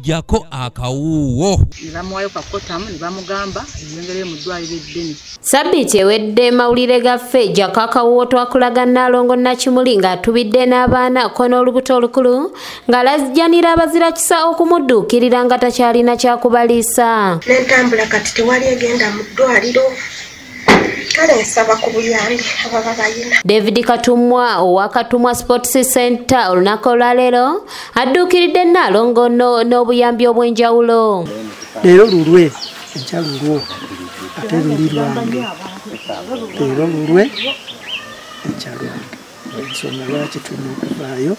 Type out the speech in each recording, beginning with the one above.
jako akawuwo nibamuwayo kakotamu nibamugamba ebyengere mu ddwaliro eddene. Sabbiiti ewedde mawulire gaffe jako akawuwo twakulaga Nalongo Nakimuli ng'atubidde n'abaana ko n'olubuto olukulu ng'alajjanira abazira kisa okumudduukirira nga takyalina kyakubaliisa. N'entambula kati tewali egenda mu ddwaliro. Kale nsaba ku buyambi ababa bayina. David Katumwa owa Katumwa Sports Center olunaku olwaleero adduukiridde Nalongo n'obuyambi obwenjawulo. Leero lulwe ekyalulwo ate luli lwange. Leero lulwe ekyalwange. Ensonga lwaki tulina okuvaayo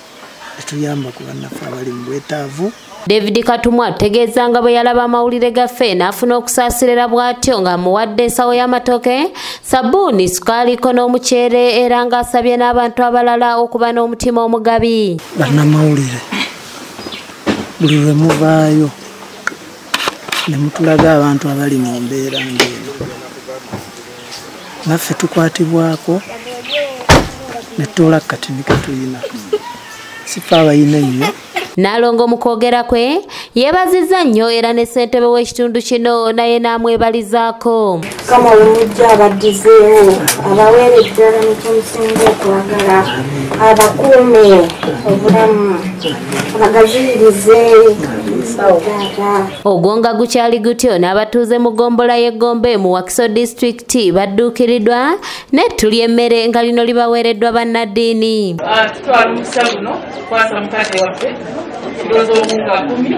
netuyamba ku bannaffe abali mu bwetaavu. David Katumwa ategeeza nga bwe yalaba amawulire gaffe n'afuna okusaasirira bw'atyo ng'amuwadde ensawo y'amatooke, sabbuuni, sukaaliko n'omuceere era ng'asabye n'abantu abalala okuba n'omutima omugabi. Bannamawulire, buli lwe muvaayo ne mutulaga abantu abali mu mbeera ng'eno, naffe tukwatibwako ne toola katini ke tulina. Sifa abayina nnyo. Nalongo mu kwogera kwe yeebazizza nnyo era ne ssentebe w'ekitundu kino naye n'amwebalizaako. Kama omujja abaddizeewo abaweera eddala n'ekyomusinga okwagala abakuume obulamu abagaziyirize. Ogwo nga gukyali gutyo n'abatuuze mu ggombolola y'Egombe mu Wakiso District baddukiridwa n'ettuli emmere nga lino libaweereddwa bannaddiini. Tutwala omukisa guno kwasa mukadde waffe kirozo omunga 10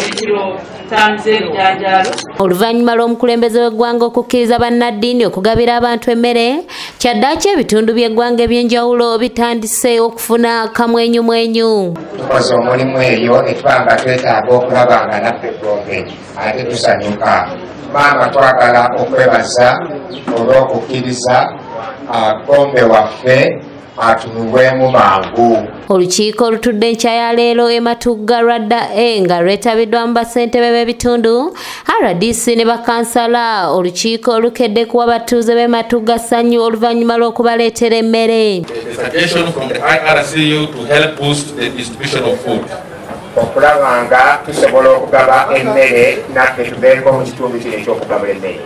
ekiro 5 ebyenjawulo. Oluvannyuma lw'omukulembeze w'eggwanga okukkiriza bannaddiini okugabira abantu emmere, kyaddaaki ebitundu by'eggwanga ebyenjawulo bitandise okufuna kamwenyumwenyu. Tukoze omulimu eyo ne tubanga twetaaga okulaba nga naffe Gombe ate tusanyuka. Kubanga twagala okwebaza olw'okukkiriza Gombe waffe atunulwemu mangu. Olukiiko olutudde enkya ya leero Matugga Radda nga lwetabiddwamu bassentebe b'ebitundu, RDC ne bakansala. Olukiiko olukedde kuwa batuuze b'e Matugga ssanyu oluvannyuma lw'okubaleetera emmere. Okulaba nga tusobola okugaba emmere naffe tubeeko mu kitundu kino eky'okugaba emmere.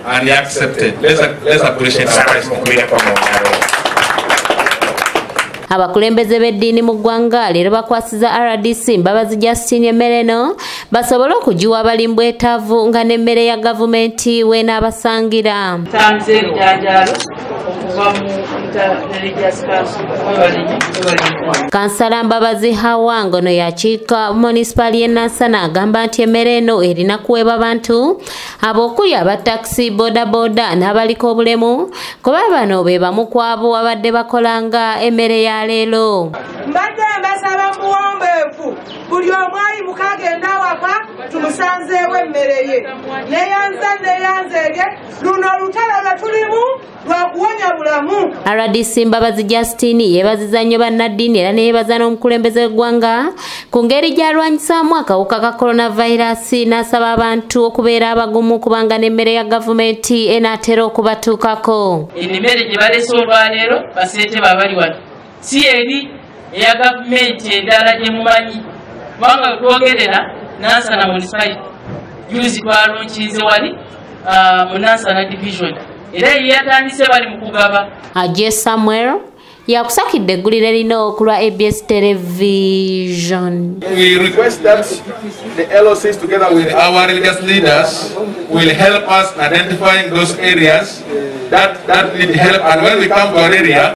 Abakulembeze b'eddiini mu ggwanga leero bakwasiza RDC Mbabazi Justin emmere eno basobole okugiwa abali mu bwetaavu nga n'emmere ya gavumenti we n'abasangira. Kansala Mbabazi Hawa ngono yakiika munisipali y'e Nansana agamba nti emmere eno erina kuweebwa abantu ab'okuli abatakisi, bodaboda n'abaliko obulemu kuba bano be bamu ku abo abadde bakolanga emmere ya leero. Mbadde mbasaba muwombeefu buli omu ayimuka agenda awaka tumusanzeewo emmere ye neyanzege luno olutalo lwe tulimu lwakuwonya bulamu. RDC Mbabazi Justin yeebazizza nnyo bannaddiini era ne yeebaza n'omukulembeze w'eggwanga ku ngeri gy'alwanyisaamu akawuka ka coronavirus n'asaba abantu okubeera abagumu kubanga n'emmere ya gavumenti enaatera okubatuukako. Emmere gye baleese olwaleero bassentebe abali wano si eri eya gavumenti endala gye mumanyi kubanga twogerera Nansana municipality juzi twalonkinze wali mu Nansana division era yatandise bali mu kugaba. Ajje Samuel yakusakidde eggulire lino ku lwa ABS television. We request that the LOCs together with our religious leaders will help us identifying those areas that need help, and when we come to our area